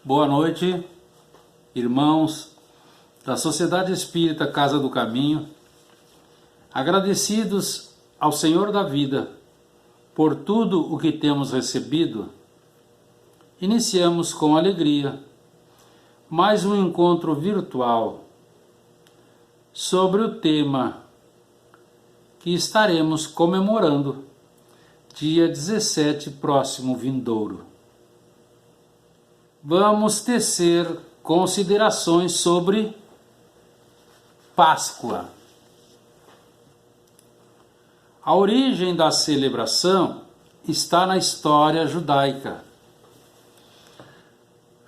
Boa noite, irmãos da Sociedade Espírita Casa do Caminho, agradecidos ao Senhor da vida por tudo o que temos recebido. Iniciamos com alegria mais um encontro virtual sobre o tema que estaremos comemorando dia 17 próximo vindouro. Vamos tecer considerações sobre Páscoa. A origem da celebração está na história judaica,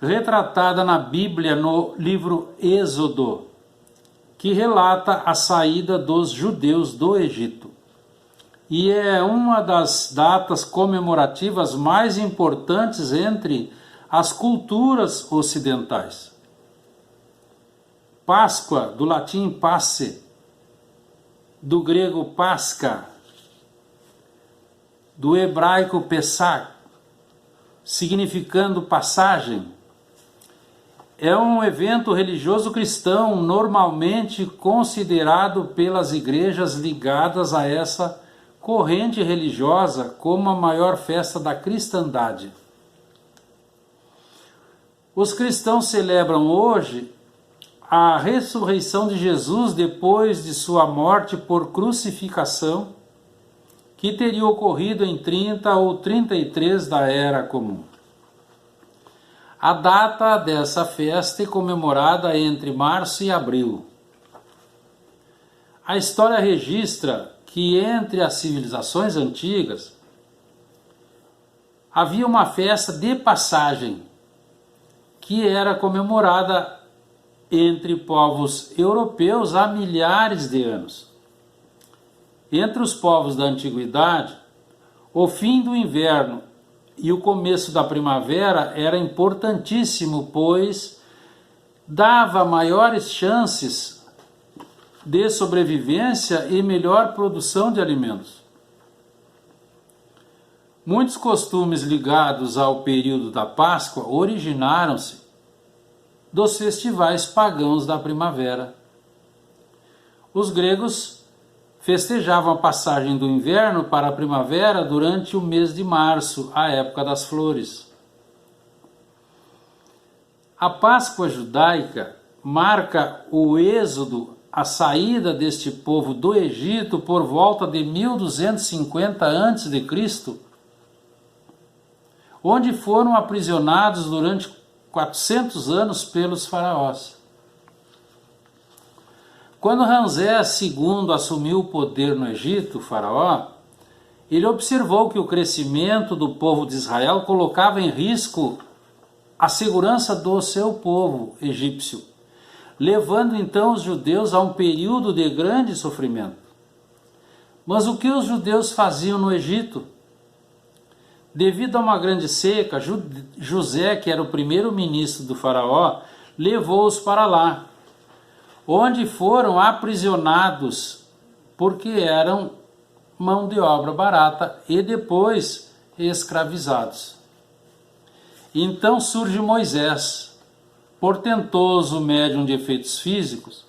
retratada na Bíblia no livro Êxodo, que relata a saída dos judeus do Egito. E é uma das datas comemorativas mais importantes entre as culturas ocidentais. Páscoa, do latim passe, do grego pasca, do hebraico pesach, significando passagem, é um evento religioso cristão normalmente considerado pelas igrejas ligadas a essa corrente religiosa como a maior festa da cristandade. Os cristãos celebram hoje a ressurreição de Jesus depois de sua morte por crucificação, que teria ocorrido em 30 ou 33 da Era Comum. A data dessa festa é comemorada entre março e abril. A história registra que entre as civilizações antigas havia uma festa de passagem que era comemorada entre povos europeus há milhares de anos. Entre os povos da antiguidade, o fim do inverno e o começo da primavera era importantíssimo, pois dava maiores chances de sobrevivência e melhor produção de alimentos. Muitos costumes ligados ao período da Páscoa originaram-se dos festivais pagãos da primavera. Os gregos festejavam a passagem do inverno para a primavera durante o mês de março, a época das flores. A Páscoa judaica marca o êxodo, a saída deste povo do Egito por volta de 1250 a.C., onde foram aprisionados durante 400 anos pelos faraós. Quando Ramsés II assumiu o poder no Egito, o faraó, ele observou que o crescimento do povo de Israel colocava em risco a segurança do seu povo egípcio, levando então os judeus a um período de grande sofrimento. Mas o que os judeus faziam no Egito? Devido a uma grande seca, José, que era o primeiro ministro do faraó, levou-os para lá, onde foram aprisionados porque eram mão de obra barata e depois escravizados. Então surge Moisés, portentoso médium de efeitos físicos,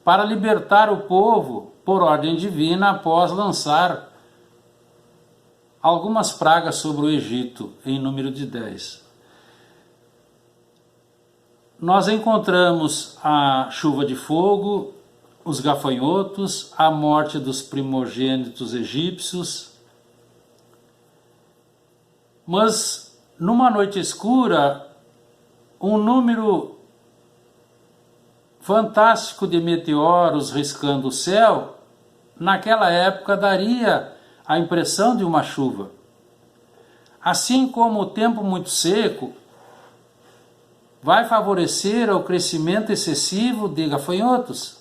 para libertar o povo por ordem divina após lançar algumas pragas sobre o Egito, em número de 10. Nós encontramos a chuva de fogo, os gafanhotos, a morte dos primogênitos egípcios. Mas, numa noite escura, um número fantástico de meteoros riscando o céu, naquela época daria a impressão de uma chuva. Assim como o tempo muito seco vai favorecer o crescimento excessivo de gafanhotos.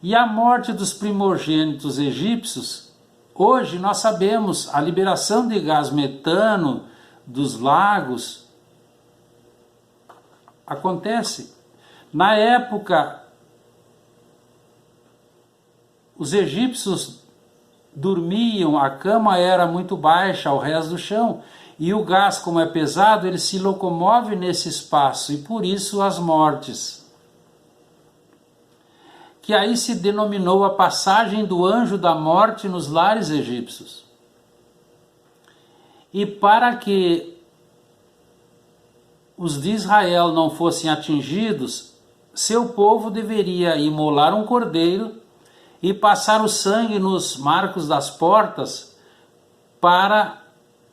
E a morte dos primogênitos egípcios, hoje nós sabemos, a liberação de gás metano dos lagos acontece. Na época, os egípcios dormiam, a cama era muito baixa ao rés do chão, E o gás, como é pesado, ele se locomove nesse espaço, e por isso as mortes. Que aí se denominou a passagem do anjo da morte nos lares egípcios. E para que os de Israel não fossem atingidos, seu povo deveria imolar um cordeiro e passar o sangue nos marcos das portas para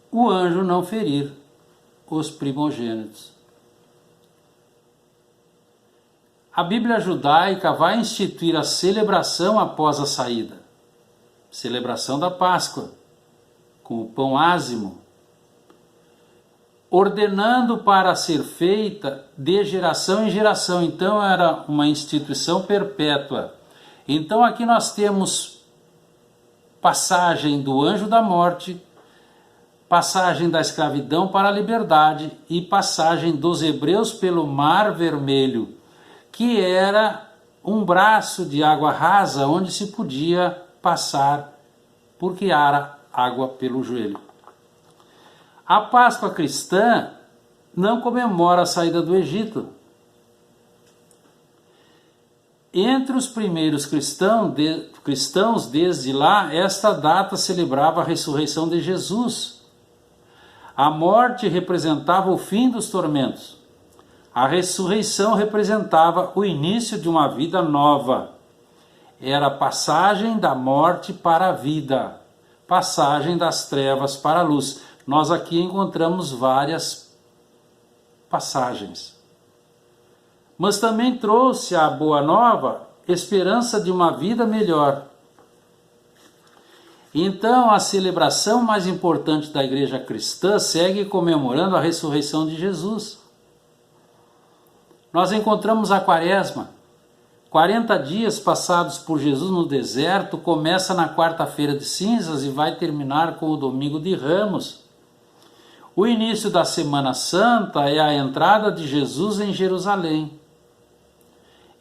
o anjo não ferir os primogênitos. A Bíblia judaica vai instituir a celebração após a saída, celebração da Páscoa, com o pão ázimo, ordenando para ser feita de geração em geração. Então era uma instituição perpétua. Então aqui nós temos passagem do anjo da morte, passagem da escravidão para a liberdade e passagem dos hebreus pelo Mar Vermelho, que era um braço de água rasa onde se podia passar porque era água pelo joelho. A Páscoa cristã não comemora a saída do Egito. Entre os primeiros cristãos, desde lá, esta data celebrava a ressurreição de Jesus. A morte representava o fim dos tormentos. A ressurreição representava o início de uma vida nova. Era a passagem da morte para a vida, passagem das trevas para a luz. Nós aqui encontramos várias passagens. Mas também trouxe a boa nova esperança de uma vida melhor. Então, a celebração mais importante da igreja cristã segue comemorando a ressurreição de Jesus. Nós encontramos a Quaresma. 40 dias passados por Jesus no deserto, começa na quarta-feira de cinzas e vai terminar com o domingo de Ramos. O início da Semana Santa é a entrada de Jesus em Jerusalém.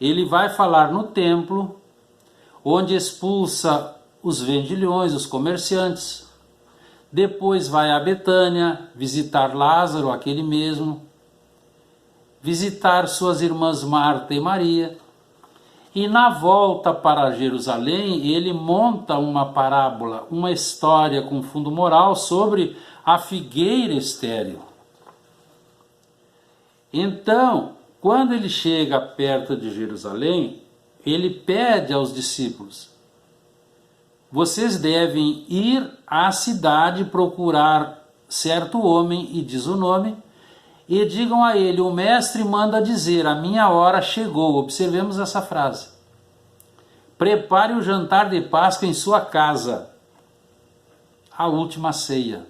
Ele vai falar no templo, onde expulsa os vendilhões, os comerciantes. Depois vai a Betânia visitar Lázaro, aquele mesmo, visitar suas irmãs Marta e Maria. E na volta para Jerusalém, ele monta uma parábola, uma história com fundo moral sobre a figueira estéril. Então, quando ele chega perto de Jerusalém, ele pede aos discípulos: vocês devem ir à cidade procurar certo homem, e diz o nome, e digam a ele: o mestre manda dizer, a minha hora chegou. Observemos essa frase. Prepare o jantar de Páscoa em sua casa, a última ceia.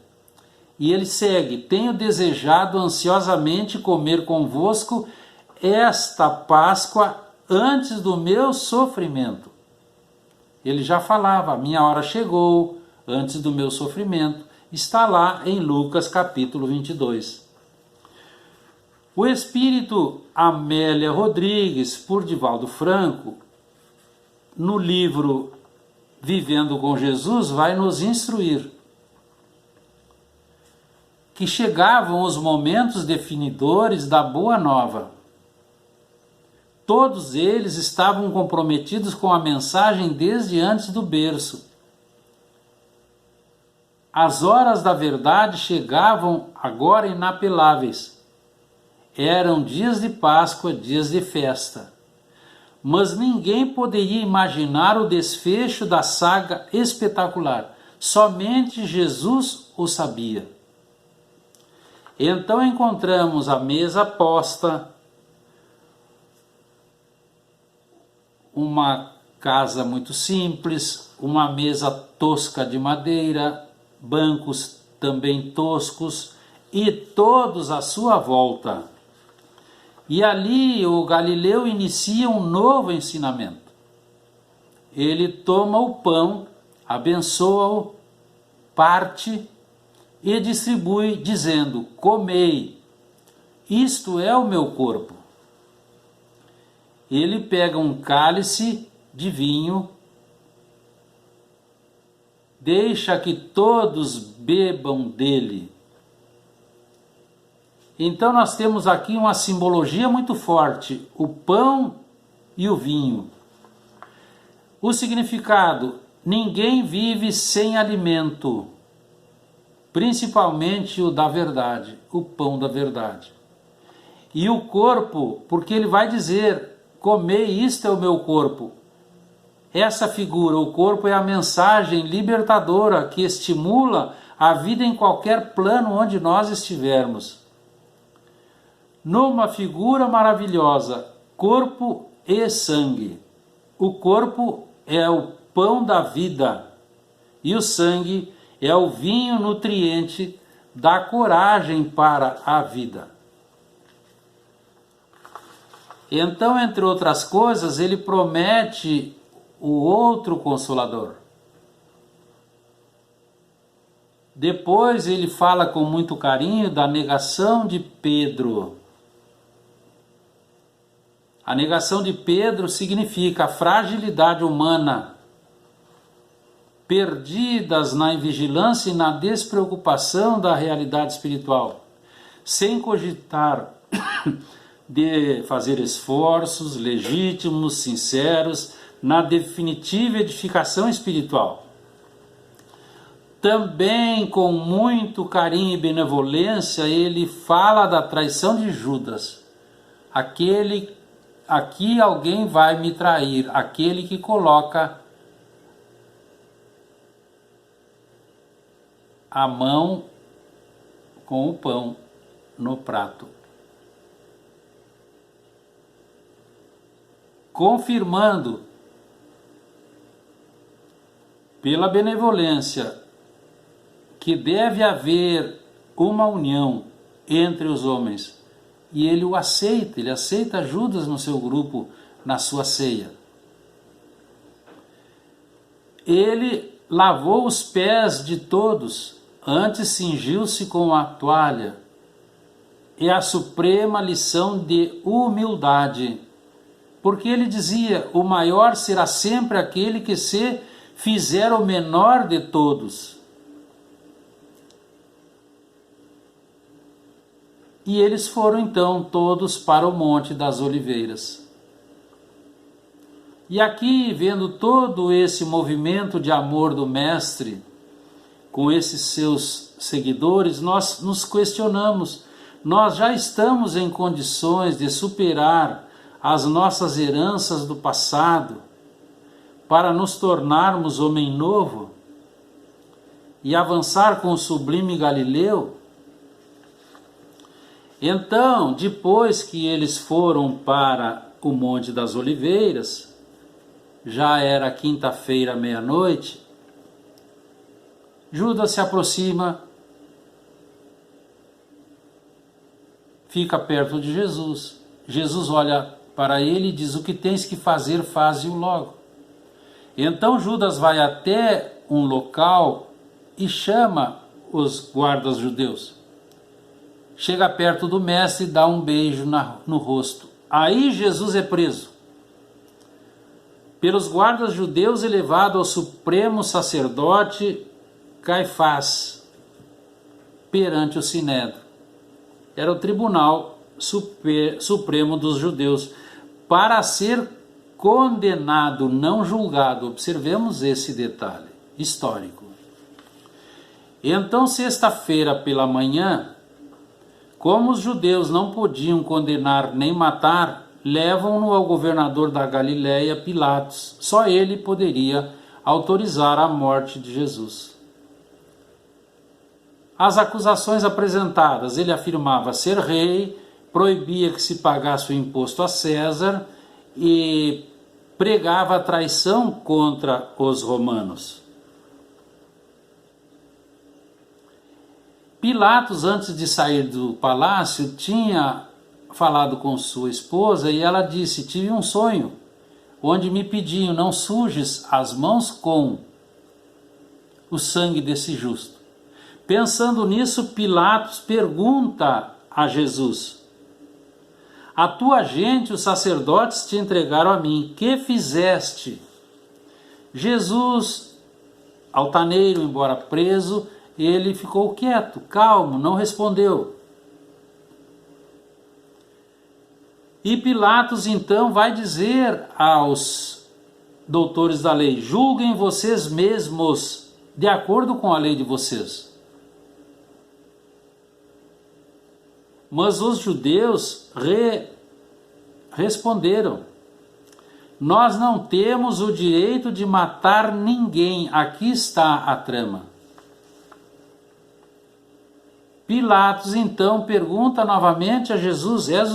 E ele segue: tenho desejado ansiosamente comer convosco esta Páscoa antes do meu sofrimento. Ele já falava, a minha hora chegou, antes do meu sofrimento. Está lá em Lucas capítulo 22. O espírito Amélia Rodrigues, por Divaldo Franco, no livro Vivendo com Jesus, vai nos instruir que chegavam os momentos definidores da Boa Nova. Todos eles estavam comprometidos com a mensagem desde antes do berço. As horas da verdade chegavam agora inapeláveis. Eram dias de Páscoa, dias de festa. Mas ninguém poderia imaginar o desfecho da saga espetacular. Somente Jesus o sabia. Então encontramos a mesa posta, uma casa muito simples, uma mesa tosca de madeira, bancos também toscos e todos à sua volta. E ali o Galileu inicia um novo ensinamento. Ele toma o pão, abençoa-o, parte e distribui, dizendo: comei, isto é o meu corpo. Ele pega um cálice de vinho, deixa que todos bebam dele, Então nós temos aqui uma simbologia muito forte, o pão e o vinho. O significado: ninguém vive sem alimento, principalmente o da verdade, o pão da verdade. E o corpo, porque ele vai dizer, comei, isto é o meu corpo. Essa figura, o corpo, é a mensagem libertadora que estimula a vida em qualquer plano onde nós estivermos. Numa figura maravilhosa, corpo e sangue. O corpo é o pão da vida e o sangue é o vinho nutriente da coragem para a vida. Então, entre outras coisas, ele promete o outro Consolador. Depois ele fala com muito carinho da negação de Pedro. A negação de Pedro significa a fragilidade humana, perdidas na invigilância e na despreocupação da realidade espiritual, sem cogitar de fazer esforços legítimos, sinceros, na definitiva edificação espiritual. Também, com muito carinho e benevolência, ele fala da traição de Judas. Aqui alguém vai me trair, aquele que coloca a mão com o pão no prato. Confirmando pela benevolência que deve haver uma união entre os homens. E ele aceita Judas no seu grupo, na sua ceia. Ele lavou os pés de todos, antes cingiu-se com a toalha. É a suprema lição de humildade, porque ele dizia, o maior será sempre aquele que se fizer o menor de todos. E eles foram então todos para o Monte das Oliveiras. E aqui, vendo todo esse movimento de amor do Mestre, com esses seus seguidores, nós nos questionamos, nós já estamos em condições de superar as nossas heranças do passado, para nos tornarmos homem novo e avançar com o sublime Galileu? Então, depois que eles foram para o Monte das Oliveiras, já era quinta-feira, meia-noite, Judas se aproxima, fica perto de Jesus. Jesus olha para ele e diz, o que tens que fazer, faze-o logo. Então Judas vai até um local e chama os guardas judeus. Chega perto do mestre e dá um beijo no rosto. Aí Jesus é preso. Pelos guardas judeus e levado ao supremo sacerdote Caifás, perante o Sinédrio. Era o tribunal supremo dos judeus, para ser condenado, não julgado. Observemos esse detalhe histórico. Então, sexta-feira pela manhã, como os judeus não podiam condenar nem matar, levam-no ao governador da Galiléia, Pilatos. Só ele poderia autorizar a morte de Jesus. As acusações apresentadas, ele afirmava ser rei, proibia que se pagasse o imposto a César e pregava a traição contra os romanos. Pilatos, antes de sair do palácio, tinha falado com sua esposa e ela disse, tive um sonho, onde me pediam, não sujes as mãos com o sangue desse justo. Pensando nisso, Pilatos pergunta a Jesus, a tua gente, os sacerdotes, te entregaram a mim, que fizeste? Jesus, altaneiro, embora preso, ele ficou quieto, calmo, não respondeu. E Pilatos então vai dizer aos doutores da lei: julguem vocês mesmos de acordo com a lei de vocês. Mas os judeus responderam: nós não temos o direito de matar ninguém, aqui está a trama. Pilatos então pergunta novamente a Jesus: és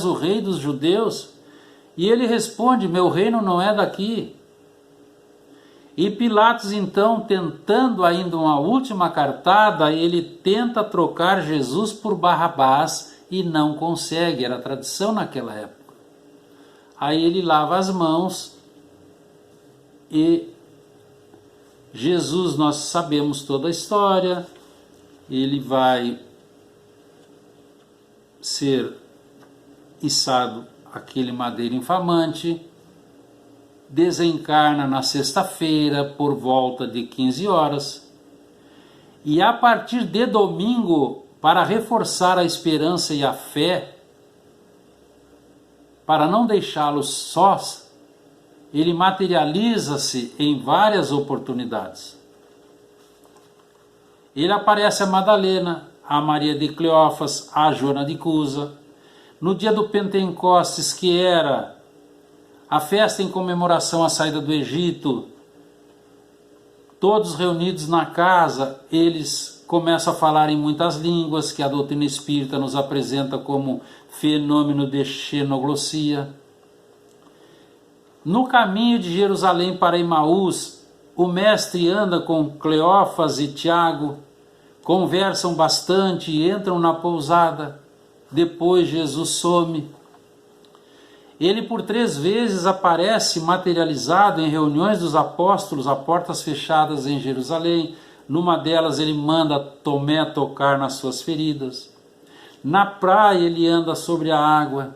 o rei dos judeus? E ele responde: meu reino não é daqui. E Pilatos então, tentando ainda uma última cartada, ele tenta trocar Jesus por Barrabás e não consegue, era tradição naquela época. Aí ele lava as mãos e Jesus, nós sabemos toda a história, ele vai ser içado aquele madeiro infamante, desencarna na sexta-feira por volta de 15 horas, e a partir de domingo, para reforçar a esperança e a fé, para não deixá-los sós, ele materializa-se em várias oportunidades. Ele aparece a Madalena, a Maria de Cleófas, a Joana de Cusa. No dia do Pentecostes, que era a festa em comemoração à saída do Egito, todos reunidos na casa, eles começam a falar em muitas línguas, que a doutrina espírita nos apresenta como fenômeno de xenoglossia. No caminho de Jerusalém para Emaús, o mestre anda com Cleófas e Tiago, conversam bastante e entram na pousada. Depois Jesus some. Ele por 3 vezes aparece materializado em reuniões dos apóstolos a portas fechadas em Jerusalém. Numa delas ele manda Tomé tocar nas suas feridas. Na praia ele anda sobre a água.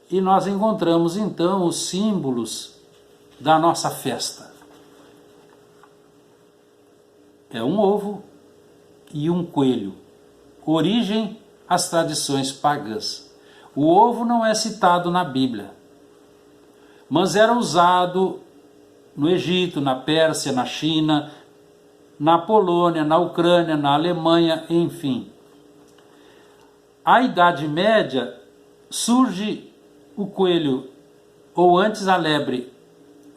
E nós encontramos então os símbolos da nossa festa. É um ovo e um coelho. Origem, as tradições pagãs. O ovo não é citado na Bíblia, mas era usado no Egito, na Pérsia, na China, na Polônia, na Ucrânia, na Alemanha, enfim. A Idade Média surge o coelho, ou antes a lebre.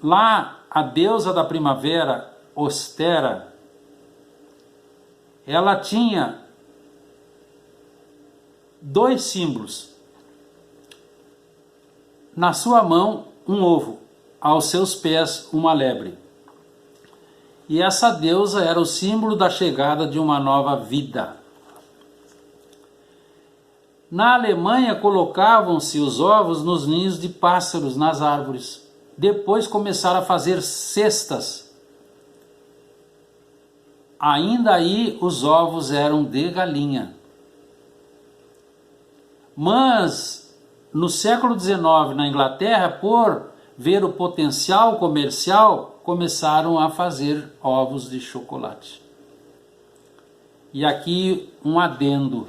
Lá, a deusa da primavera, Ostera, ela tinha 2 símbolos. Na sua mão, um ovo, aos seus pés, uma lebre. E essa deusa era o símbolo da chegada de uma nova vida. Na Alemanha, colocavam-se os ovos nos ninhos de pássaros nas árvores. Depois começaram a fazer cestas. Ainda aí os ovos eram de galinha. Mas no século XIX, na Inglaterra, por ver o potencial comercial, começaram a fazer ovos de chocolate. E aqui um adendo.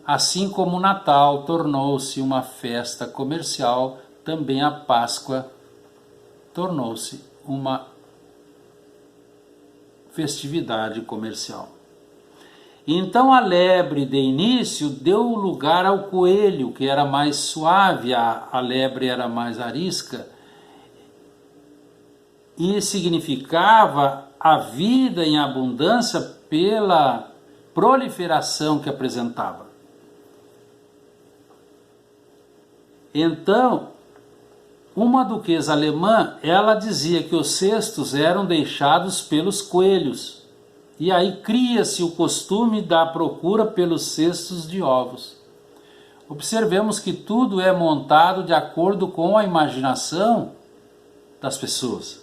Assim como o Natal tornou-se uma festa comercial, também a Páscoa tornou-se uma festividade comercial. Então a lebre de início deu lugar ao coelho, que era mais suave, a lebre era mais arisca, e significava a vida em abundância pela proliferação que apresentava. Então, uma duquesa alemã, ela dizia que os cestos eram deixados pelos coelhos. E aí cria-se o costume da procura pelos cestos de ovos. Observemos que tudo é montado de acordo com a imaginação das pessoas.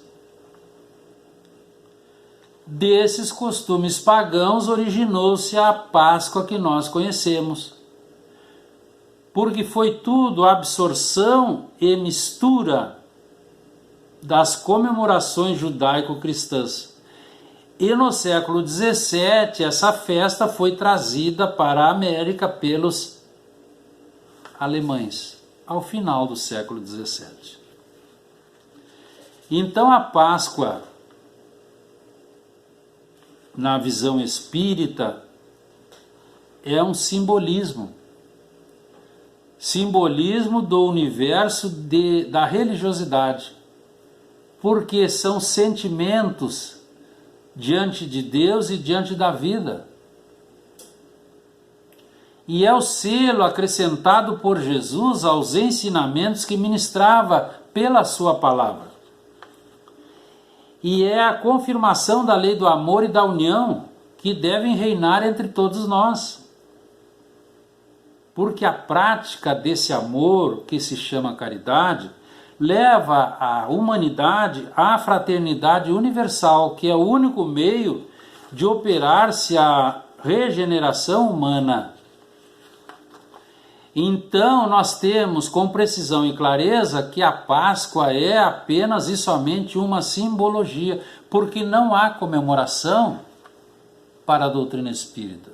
Desses costumes pagãos originou-se a Páscoa que nós conhecemos. Porque foi tudo absorção e mistura das comemorações judaico-cristãs. E no século XVII, essa festa foi trazida para a América pelos alemães, ao final do século XVII. Então a Páscoa, na visão espírita, é um simbolismo do universo da religiosidade, porque são sentimentos diante de Deus e diante da vida. E é o selo acrescentado por Jesus aos ensinamentos que ministrava pela sua palavra. E é a confirmação da lei do amor e da união que devem reinar entre todos nós. Porque a prática desse amor, que se chama caridade, leva a humanidade à fraternidade universal, que é o único meio de operar-se a regeneração humana. Então nós temos com precisão e clareza que a Páscoa é apenas e somente uma simbologia, porque não há comemoração para a doutrina espírita.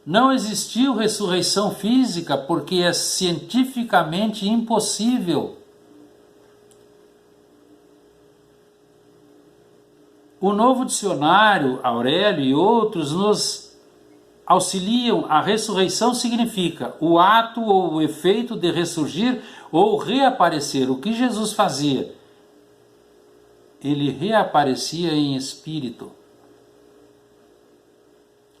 Não existiu ressurreição física porque é cientificamente impossível. O Novo Dicionário, Aurélio e outros nos auxiliam. A ressurreição significa o ato ou o efeito de ressurgir ou reaparecer. O que Jesus fazia? Ele reaparecia em espírito.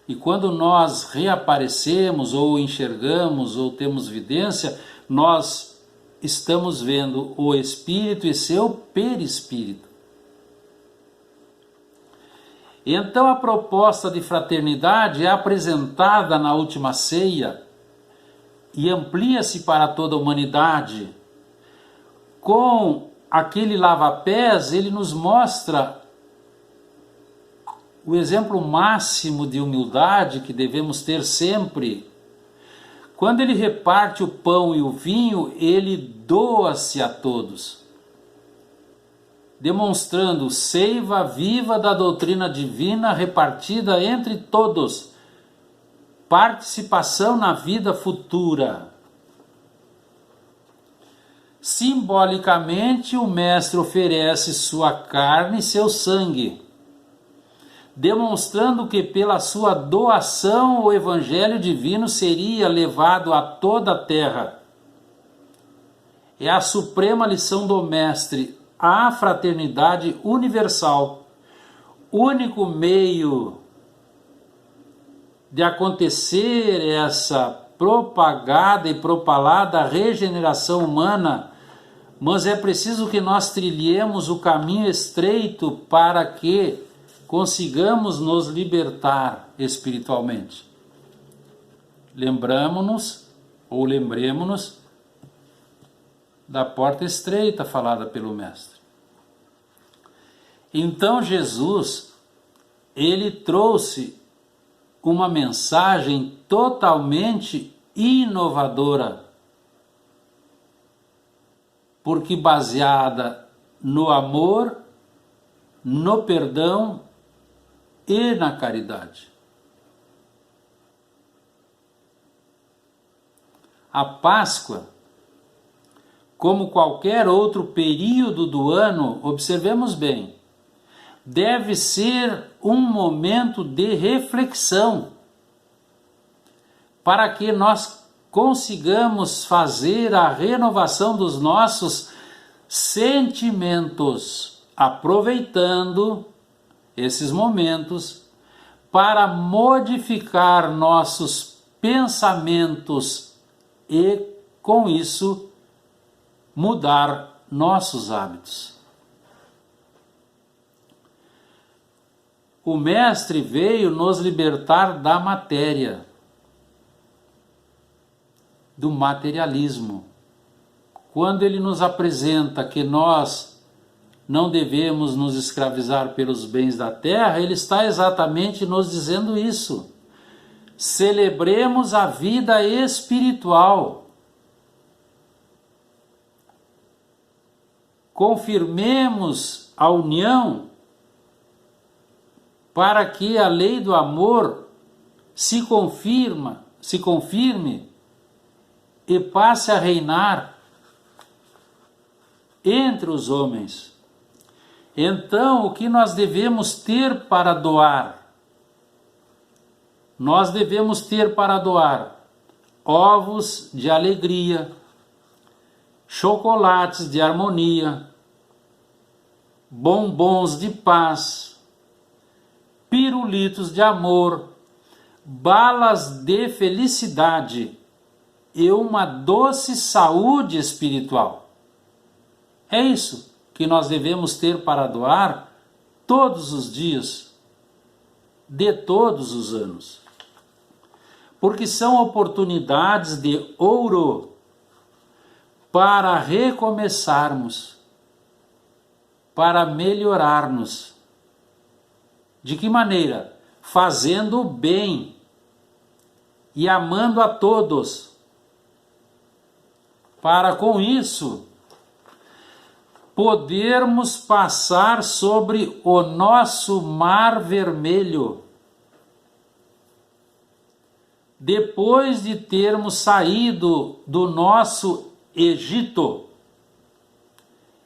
E quando nós reaparecemos, ou enxergamos, ou temos vidência, nós estamos vendo o Espírito e seu perispírito. Então a proposta de fraternidade é apresentada na última ceia e amplia-se para toda a humanidade. Com aquele lava-pés, ele nos mostra o exemplo máximo de humildade que devemos ter sempre. Quando ele reparte o pão e o vinho, ele doa-se a todos, demonstrando seiva viva da doutrina divina repartida entre todos, participação na vida futura. Simbolicamente, o Mestre oferece sua carne e seu sangue, demonstrando que pela sua doação o Evangelho divino seria levado a toda a terra. É a suprema lição do Mestre, a fraternidade universal, único meio de acontecer essa propagada e propalada regeneração humana, mas é preciso que nós trilhemos o caminho estreito para que consigamos nos libertar espiritualmente. Lembremos-nos da porta estreita falada pelo Mestre. Então Jesus, ele trouxe uma mensagem totalmente inovadora, porque baseada no amor, no perdão e na caridade. A Páscoa, como qualquer outro período do ano, observemos bem, deve ser um momento de reflexão, para que nós consigamos fazer a renovação dos nossos sentimentos, aproveitando esses momentos para modificar nossos pensamentos e, com isso, mudar nossos hábitos. O Mestre veio nos libertar da matéria, do materialismo. Quando ele nos apresenta que nós não devemos nos escravizar pelos bens da terra, ele está exatamente nos dizendo isso. Celebremos a vida espiritual. Confirmemos a união para que a lei do amor se confirme e passe a reinar entre os homens. Então, o que nós devemos ter para doar? Nós devemos ter para doar ovos de alegria, chocolates de harmonia, bombons de paz, pirulitos de amor, balas de felicidade e uma doce saúde espiritual. É isso que nós devemos ter para doar todos os dias, de todos os anos. Porque são oportunidades de ouro para recomeçarmos, para melhorarmos. De que maneira? Fazendo o bem e amando a todos. Para com isso podermos passar sobre o nosso mar vermelho, depois de termos saído do nosso Egito.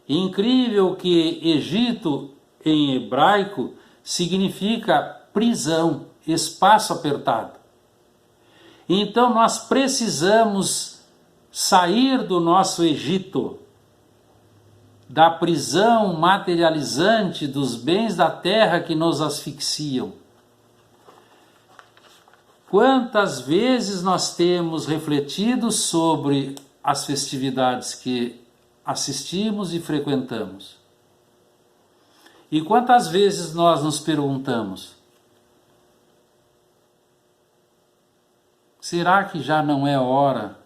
Incrível que Egito, em hebraico, significa prisão, espaço apertado. Então nós precisamos sair do nosso Egito, da prisão materializante dos bens da terra que nos asfixiam. Quantas vezes nós temos refletido sobre as festividades que assistimos e frequentamos? E quantas vezes nós nos perguntamos: será que já não é hora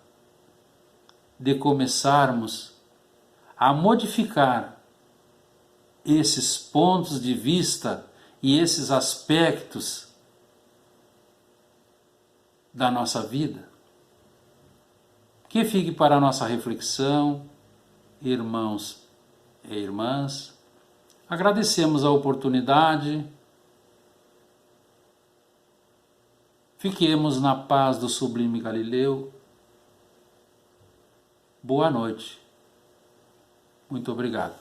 de começarmos a modificar esses pontos de vista e esses aspectos da nossa vida? Que fique para a nossa reflexão, irmãos e irmãs. Agradecemos a oportunidade. Fiquemos na paz do sublime Galileu. Boa noite. Muito obrigado.